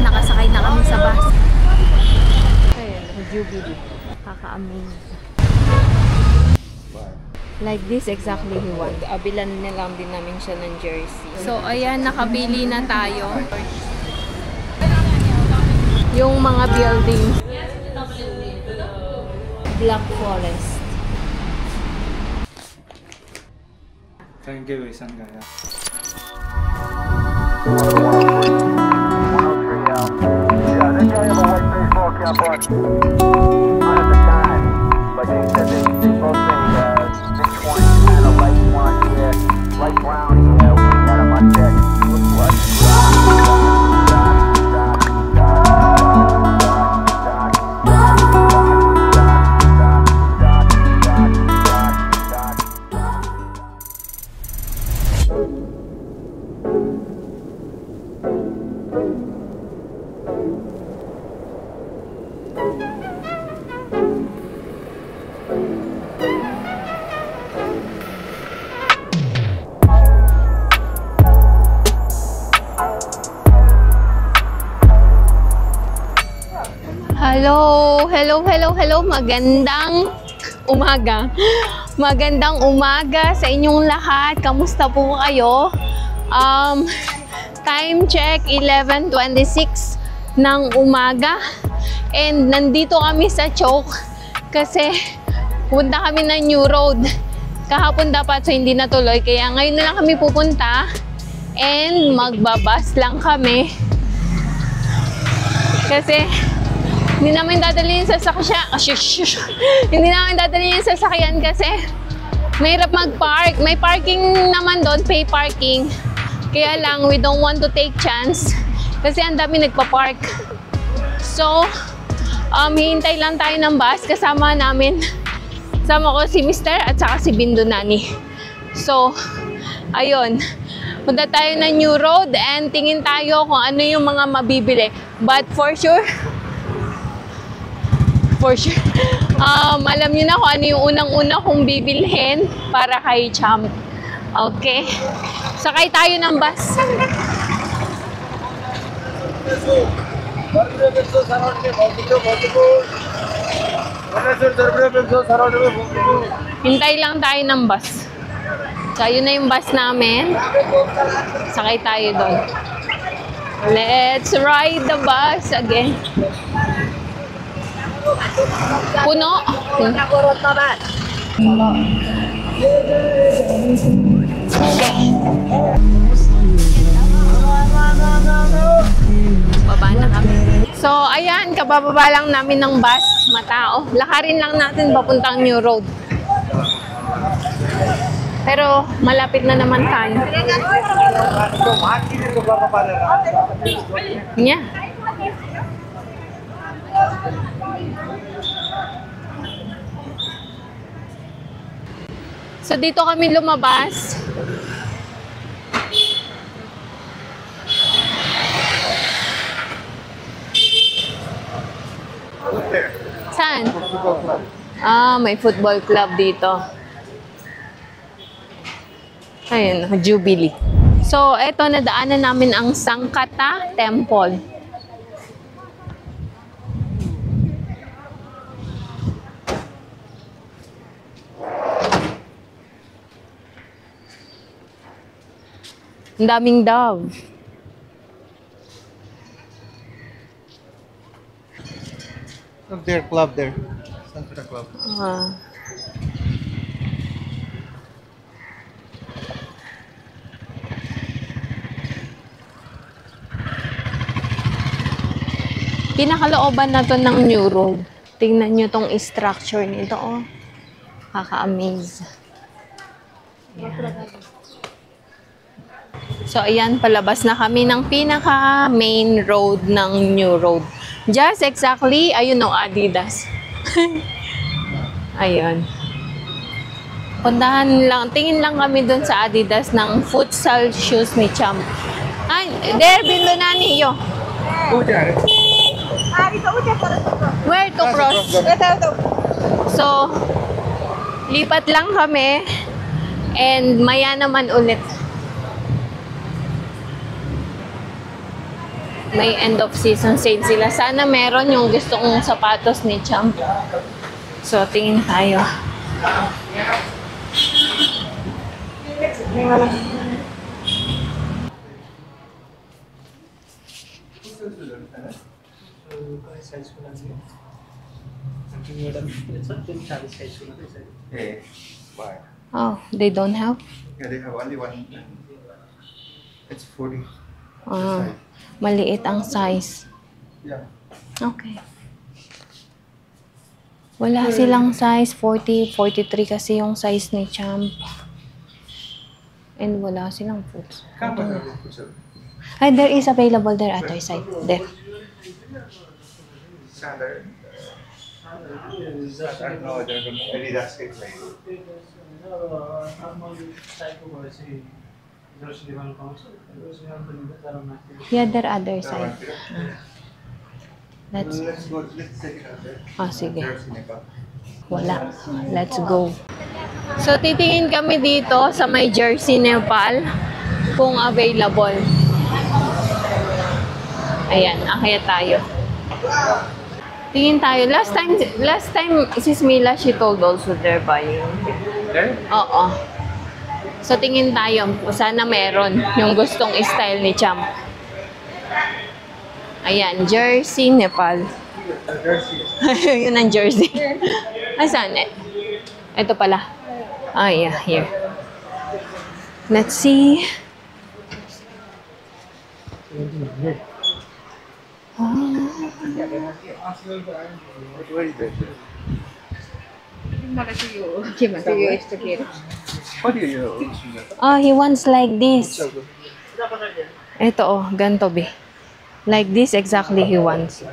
nakasakay na kami sa bus. Ayan, Jubilee. Kaka-amaze. Like this, exactly he want. Abilan na lang din namin siya ng jersey. So, ayan, nakabili na tayo. Yung mga building. Black Forest. Thank you, isang gaya. Hello, magandang umaga. Magandang umaga sa inyong lahat. Kamusta po kayo? Time check 11:26 ng umaga. And nandito kami sa Choke kasi punta kami ng New Road. Kahapon dapat so hindi natuloy kaya ngayon na lang kami pupunta and magbabas lang kami. Kasi hindi namin dadalhin sa sasakyan. Hindi namin dadalhin yung sasakyan kasi mahirap mag-park. May parking naman doon, pay parking. Kaya lang, we don't want to take chance kasi ang dami nagpa-park. So, hihintay lang tayo ng bus. Kasama ko si Mr. at saka si Bindunani. So, ayun. Punta tayo ng New Road and tingin tayo kung ano yung mga mabibili. But for sure, alam nyo na kung ano yung unang-una kong bibilhin para kay Champ. Okay? Sakay tayo ng bus. Hintay lang tayo ng bus. So, yun na yung bus namin. Sakay tayo doon. Let's ride the bus again. Puno. Baba na kami. So, ayan, kabababa lang namin ng bus. Matao. Lakarin lang natin papuntang New Road. Pero, malapit na naman tayo. Yeah. So, dito kami lumabas. Saan? May football club dito. Ayun, Jubilee. So, eto, nadaanan namin ang Sankata Temple. Ang daming dove. Look there, club there. Sankata Club. Pinakalooban na to ng New Road. Tingnan nyo tong structure nito, oh. Kaka-amaze. So, ayan, palabas na kami ng pinaka-main road ng New Road. Just exactly, ayun o, Adidas. Ayun. Puntahan lang, tingin lang kami dun sa Adidas ng futsal shoes ni Champ. Ay, there, Bindunani, yo. Where to cross? So, lipat lang kami and maya naman ulit. May end of season sale sila. Sana meron yung gusto kong sapatos ni Champ. So, tingin tayo. Yeah. Why? Oh, they don't have? Yeah, they have only one. It's 40. Ah, maliit ang size. Yeah. Okay. Wala silang size 40, 43 kasi yung size ni Champ. And wala silang fruits. Ay, there is available there other side. There. Standard. No, they're going to Adidas kit. Yeah, there other side. Let's go. Let's take it out there. Ah, sige. Jersey nito. Wala. Let's go. So, titingin kami dito sa may Jersey Nepal kung available. Ayan, akyat tayo. Tingin tayo. Last time, Sis Mila, she told also they're buying. There? Oo. So, tingin tayo. Sana meron yung gustong style ni Champ. Ayan, Jersey, Nepal. Jersey. Yun ang Jersey. Asan? Ito pala. Ah, yeah, here. Let's see. Where is it? What do you Oh, he wants like this. Ito oh, ganito be. Like this exactly he wants.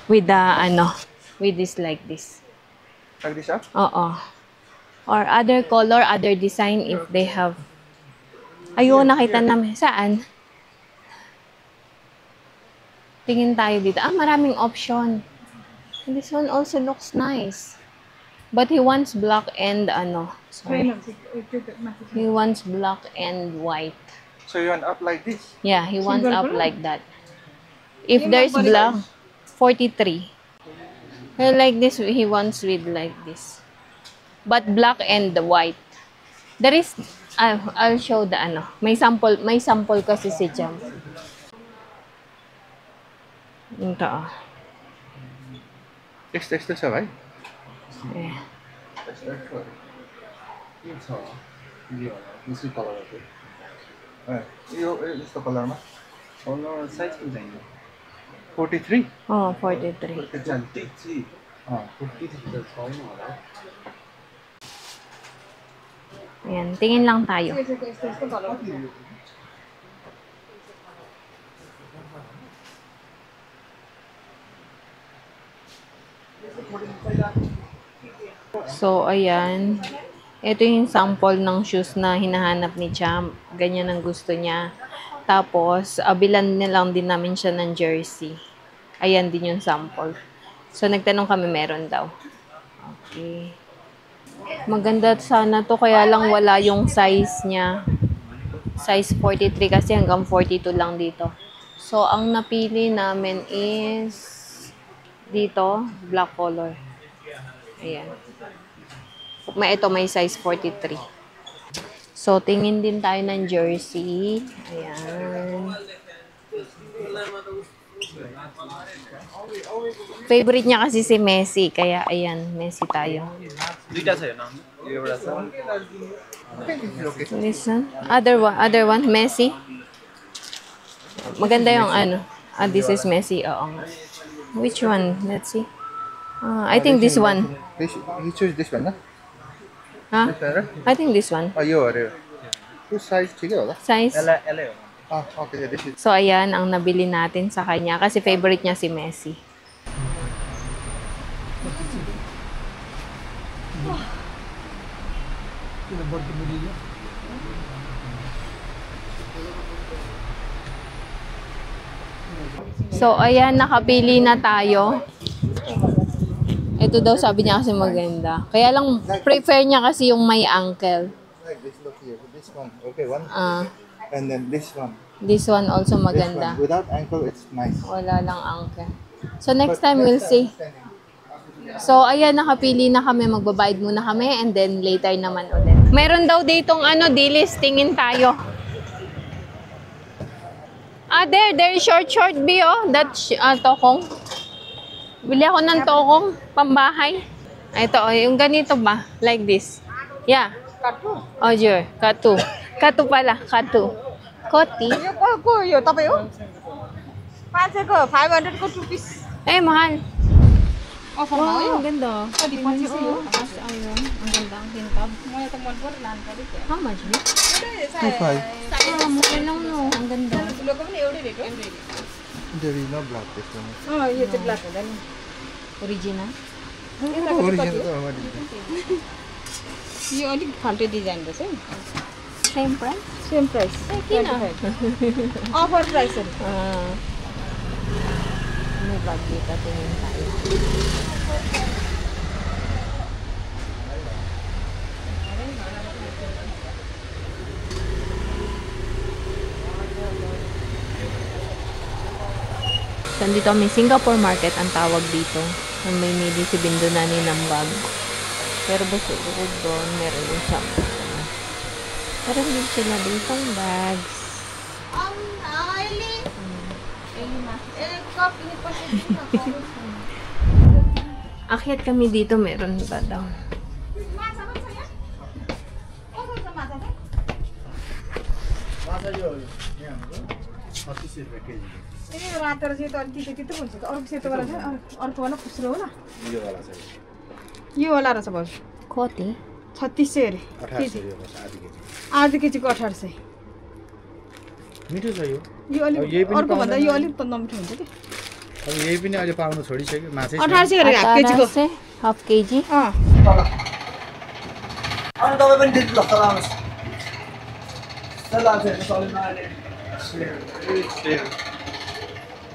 With the with this like this. Like this up? Oo. Or other color, other design if they have. Ayun, nakita namin. Saan? Tingin tayo dito. Ah, maraming option. This one also looks nice. But he wants black and sorry. He wants black and white. So you want up like this? Yeah, he wants up like that. If there's black, 43. Like this, he wants with like this. But black and the white. There is, I'll show the May sample kasi si Jam. Ito ah. XS siya, right? Eh. Gusto color mo? サイズみたいな。 43? Oh, 43. 41。あ、41ってそういうのかな。 Ayan, tingin lang tayo. So, ayan. Ito yung sample ng shoes na hinahanap ni Champ. Ganyan ang gusto niya. Tapos, abilan na lang din namin siya ng jersey. Ayan din yung sample. So, nagtanong kami meron daw. Okay. Maganda sana to, kaya lang wala yung size niya. Size 43 kasi hanggang 42 lang dito. So, ang napili namin is dito, black color. Ayan. Ito may size 43. So, tingin din tayo ng jersey. Ayan. Favorite niya kasi si Messi. Kaya, ayan, Messi tayo. Listen. Other one, Messi. Maganda yung this is Messi. Oo nga. Which one? Let's see. I think this one. You choose this one, Huh? I think this one. Two size chigo, wala? Size. Okay, this is. So, ayan ang nabili natin sa kanya. Kasi favorite niya si Messi. So, ayan, nakapili na tayo. Ito daw sabi niya kasi maganda. Kaya lang, prefer niya kasi yung may ankle. Like this, look here. This one. Okay, one. Ah, And then this one. This one also This maganda. one, without ankle, it's nice. Wala lang angke. So next time But we'll that's see. standing. So ayan, nakapili na kami. Magbabayad muna kami and then later naman ulit. Meron daw ditong ano, dilis. Tingin tayo. Ah, there short B, oh. That's tokong. Bili ako ng tokong pambahay. Ito, oh, yung ganito ba? Like this. Yeah. Oh, sure. Katu. Katu pala. Katu. Koti. यो तपाईँ हो 500 को 500 को 2 पिस Eh, mahal. अफरमा हो यो Wow, ang ganda. कति 25 हो As iron. Ang ganda ang kintab. मलाई त मन पर्यो लानु पर्यो क्या How much, B? 2.5. Ah, mura lang, no. Ang ganda. ठुलोको पनि एउटै रेट हो There is no black this one. यो चाहिँ ब्ल्याक हुँदैन Original. Original. What is it? यो अलिक फाल्टै डिजाइन रहेछ है Same price? सेम प्राइस Kiन. अफर प्राइसहरू Ah. May bag dito. Tingin tayo. So, dito may Singapore market ang tawag dito. Ang may mili si Bindunani ng bag. Pero busog doon, meron din siya. Meron din sila ditong bags. Akyat kami dito, meron ba daw? ए रातो र सेतो अलिक तितो तितो हुन्छ अर्को सेतोवाला छ अर्कोवाला फुस्रो हो न यो वाला रहेछ भाउजू Koti? 3600 अरे आधी केजीको 1800 मिठो छ यो यो अब यही अलिक पनि अर्को भन्दा यो पाउँदैन। अलिक त नमिठो हुन्छ कि अब यही पनि अहिले पाउनु छोडिसक्यो माछै 1800 अरे हाफ केजीको Atarase, half kg. अँ अनि तपाईँ पनि त्यति लक्ष्य लानुहोस्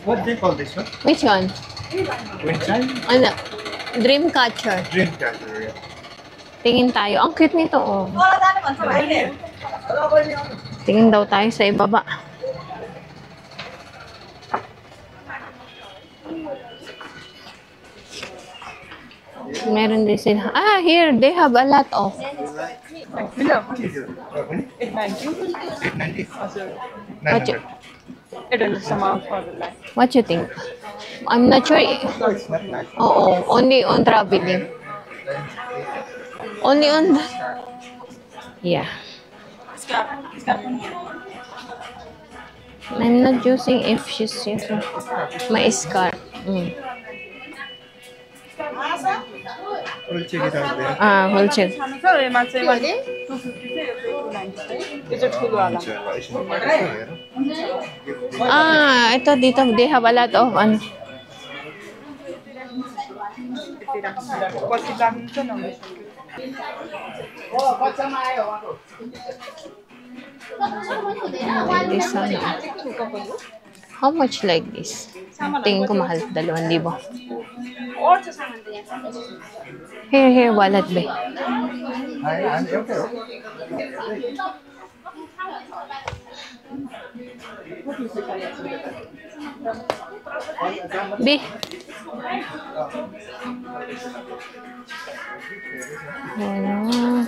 What they call this one? Which one? Wind chime? Ano? Dream catcher. Dream catcher. Yeah. Tingin tayo. Ang cute nito, oh. मलाई जाने भन्छ भाइले Tingin daw tayo sa ibaba. Meron din sila. Ah, here, they have a lot of. What you, what you think? I'm not sure. No, it's not nice. Oo, only on traveling. Only on yeah. I'm not using if she's using my scarf. Mm. We'll check it out there. Ah, hold check. यसमा चाहिँ मैले 250 चाहिँ यो चाहिँ ठुलोवाला Ah, ito dito, they have a lot of ano. पछि लाग्नु चाहिँ नहुने This ano. How much like this? Tingin ko mahal, 2,000. Here, wallet ba? I'm okay. B. Ano?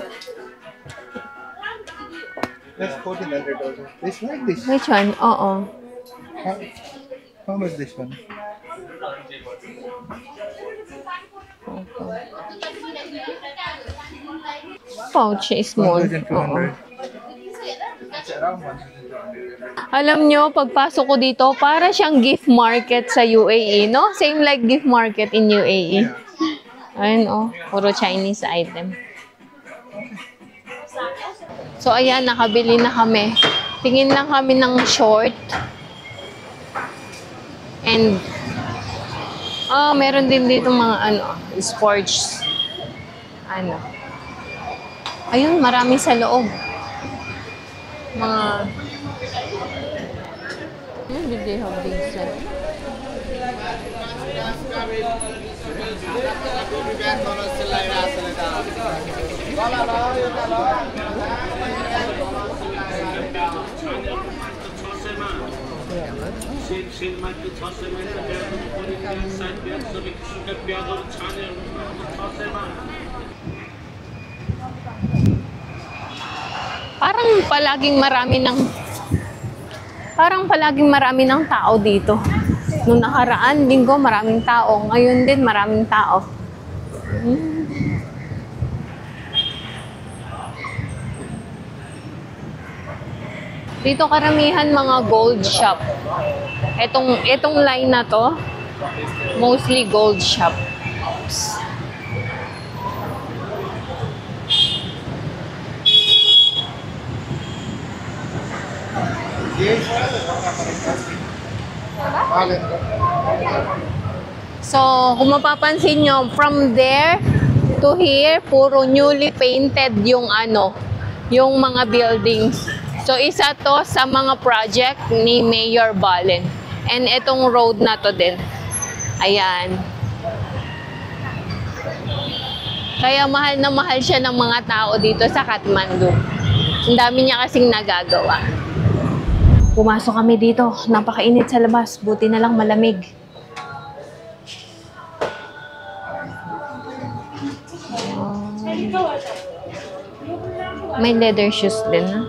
That's $1,400. It's like this. Which one? Oo. How much this one? Pouch is small. Oo. 1,200. It's around 1,200. Alam nyo, pagpasok ko dito, para siyang gift market sa UAE, no? Same like gift market in UAE. Ayun, oh. Puro Chinese item. So, ayan, nakabili na kami. Tingin lang kami ng short. And, meron din dito mga, sports. Ayun, marami sa loob. Mga, did they have big set? Parang palaging marami ng tao dito. Nung nakaraan linggo maraming tao, ngayon din maraming tao. Dito karamihan mga gold shop. Etong line na to, mostly gold shop. So, kung mapapansin nyo, from there to here, puro newly painted yung yung mga buildings. So, isa to sa mga project ni Mayor Balen. And itong road na to din. Ayan. Kaya mahal na mahal siya ng mga tao dito sa Kathmandu. Ang dami niya kasing nagagawa. Pumasok kami dito. Napakainit sa labas. Buti na lang malamig. May leather shoes din, ha?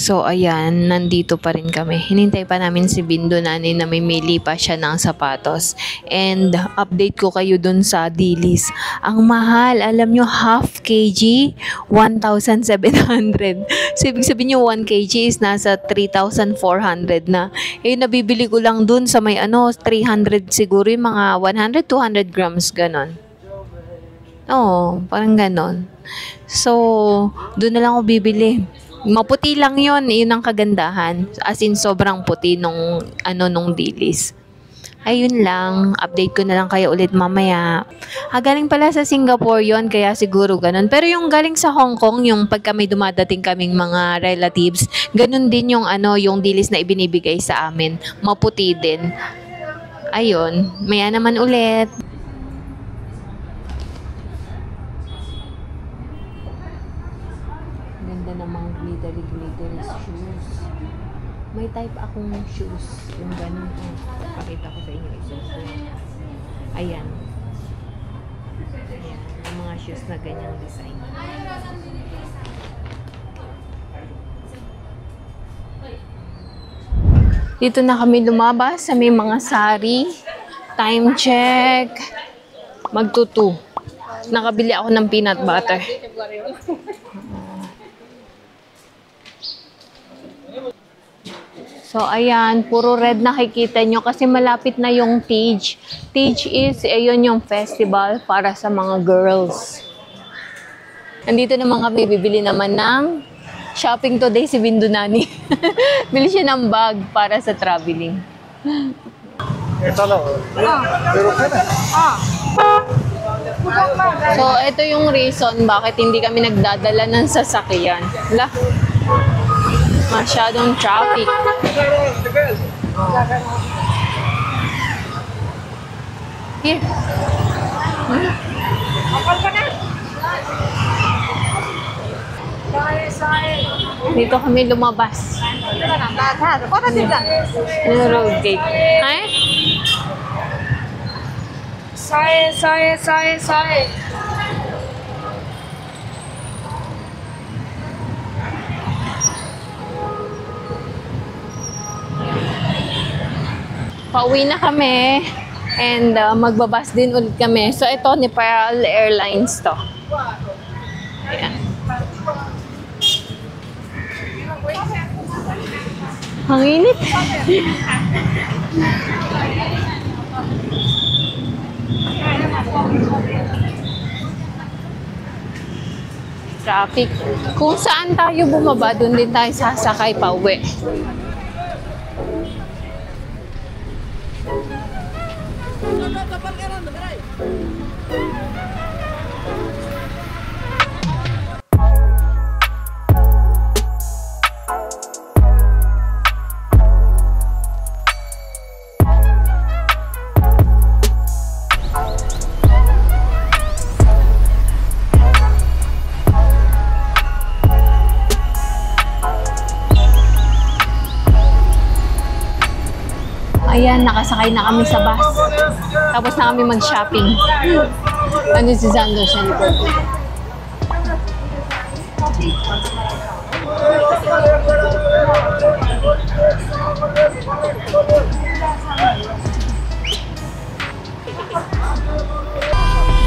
So, ayan, nandito pa rin kami. Hinintay pa namin si Bindo Nani na mamimili pa siya ng sapatos. And, update ko kayo dun sa Dillis. Ang mahal, alam nyo, half kg, 1,700. So, ibig sabihin nyo, 1 kg is nasa 3,400 na. Eh, nabibili ko lang dun sa may 300 siguro, yung mga 100-200 grams, ganon. Oo, parang ganon. So, dun na lang ako bibili. Maputi lang yun ang kagandahan. As in, sobrang puti nung Dillis. Ayun lang, update ko na lang kayo ulit mamaya. Galing pala sa Singapore yon, kaya siguro ganun. Pero yung galing sa Hong Kong, yung pagka may dumadating kaming mga relatives, ganun din yung yung Dillis na ibinibigay sa amin. Maputi din. Ayun, maya naman ulit. Namang glittery shoes. May type akong shoes. Yung ganun. Pakita ko sa inyo isa. Ayan. Ayan. Yung mga shoes na ganyang design. Dito na kami lumabas sa may mga sari. Time check. Magtutu. Nakabili ako ng peanut butter. So, ayan, puro red nakikita nyo kasi malapit na yung Tej. Tej is, ayun yung festival para sa mga girls. Nandito naman kami, bibili naman ng shopping today si Bindo Nani. Bili siya ng bag para sa traveling. So, ito yung reason bakit hindi kami nagdadala ng sasakyan. Wala. Masyadong traffic. Here. Dito kami lumabas. Ano road gate? Ay? Sorry. Pauwi na kami and magbabas din ulit kami. So, ito ni Pearl Airlines to. Ayan. Ang init. Traffic. Kung saan tayo bumaba, doon din tayo sasakay pa uwi. Ayan, nakasakay na kami sa bus. Tapos na kami mag-shopping. Ano si Zando siya nito?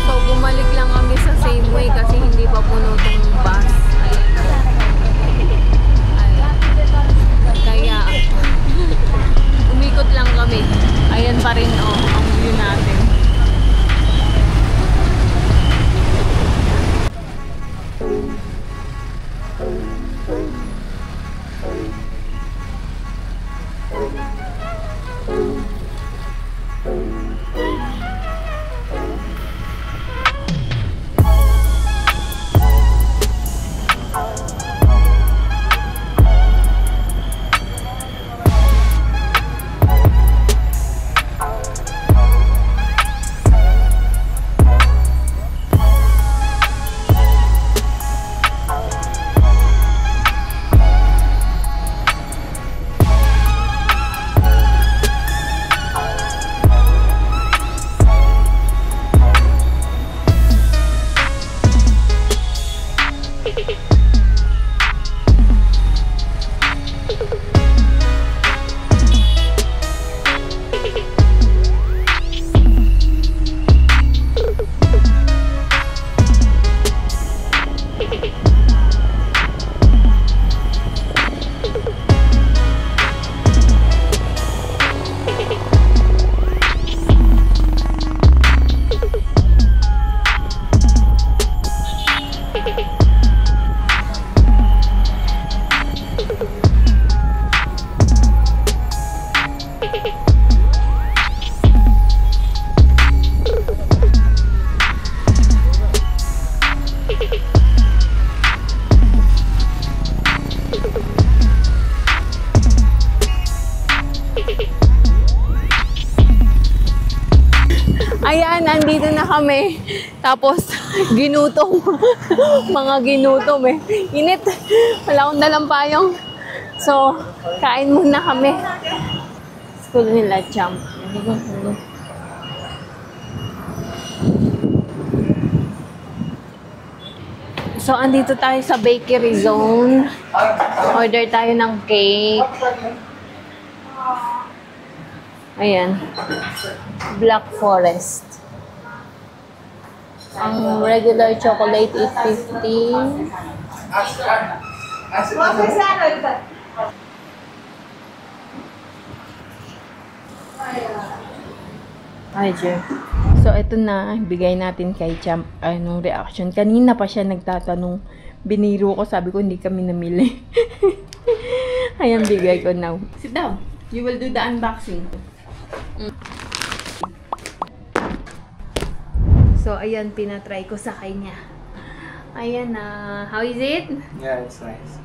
So, bumalik lang kami sa same way kasi hindi pa puno tong bus. Ayan. Kaya, umikot lang kami. Ayan pa rin, oh, ang view natin. Ayan, nandito na kami. Tapos, ginutom. Mga ginutom eh. Init. Wala akong dalang payong. So, kain muna kami. School nila, champ. So, andito tayo sa bakery zone. Order tayo ng cake. Ayan. Black Forest. Ang regular chocolate is 50. Ay, Jer. So, ito na. Bigay natin kay Champ. Anong reaction. Kanina pa siya nagtatanong. Biniro ko. Sabi ko, hindi kami namili. Ayan, bigay ko now. Sit down. You will do the unboxing. So, ayan, pinatry ko sa kanya. Ayan na. How is it? Yeah, it's nice.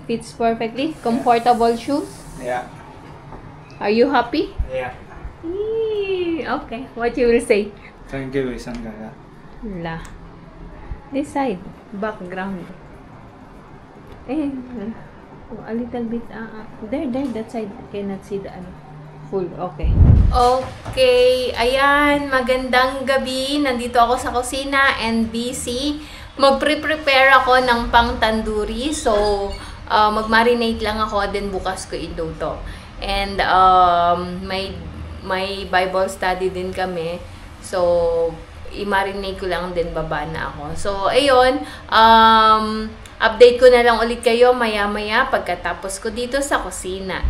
Fits perfectly. Comfortable shoes. Yeah. Are you happy? Yeah. Yee, okay. What you will say? Thank you, Isangaya. La. This side. Background. Eh, a little bit. There, that side. Cannot see the full. Okay. Okay. Ayan. Magandang gabi. Nandito ako sa kusina and busy. Mag-prepare ako ng pang tandoori. So, mag-marinate lang ako. Then bukas ko iluto. And may Bible study din kami. So, i-marinate ko lang din baba na ako. So, ayun. Update ko na lang ulit kayo maya-maya pagkatapos ko dito sa kusina.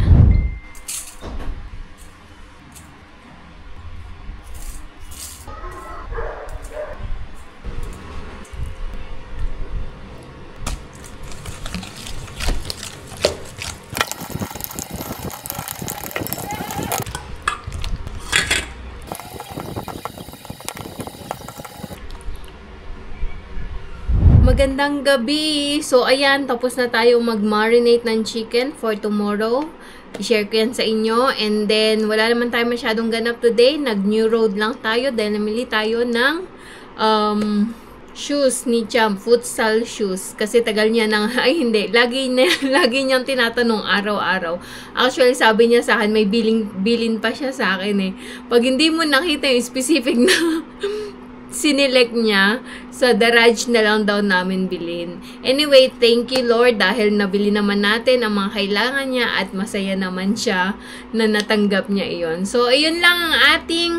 Magandang gabi! So, ayan, tapos na tayo mag-marinate ng chicken for tomorrow. I-share ko yan sa inyo. And then, wala naman tayo masyadong ganap today. Nag-new road lang tayo dahil namili tayo ng shoes ni Champ, futsal shoes. Kasi tagal niya nang, ay hindi, lagi niyang tinatanong araw-araw. Actually, sabi niya sa akin, may bilin pa siya sa akin eh. Pag hindi mo nakita yung specific na sinelect niya, sa garage na lang daw namin bilhin. Anyway, thank you Lord dahil nabili naman natin ang mga kailangan niya at masaya naman siya na natanggap niya iyon. So, ayun lang ang ating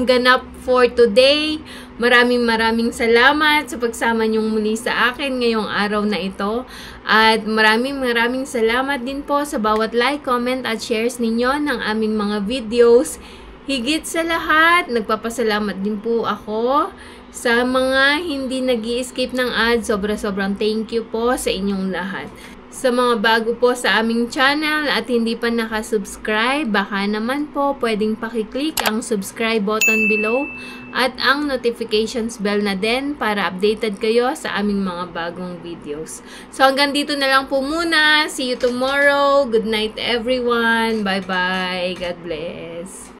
ganap for today. Maraming salamat sa pagsama niyong muli sa akin ngayong araw na ito. At maraming salamat din po sa bawat like, comment at shares ninyo ng aming mga videos. Higit sa lahat, nagpapasalamat din po ako sa mga hindi nag-i-escape ng ads. Sobrang thank you po sa inyong lahat. Sa mga bago po sa aming channel at hindi pa nakasubscribe, baka naman po pwedeng pakiclick ang subscribe button below at ang notifications bell na din para updated kayo sa aming mga bagong videos. So hanggang dito na lang po muna. See you tomorrow. Good night everyone. Bye-bye. God bless.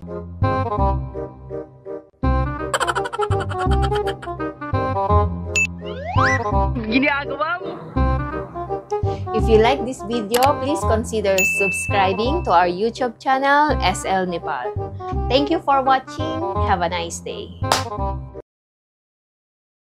If you like this video, please consider subscribing to our YouTube channel, SL Nepal. Thank you for watching. Have a nice day.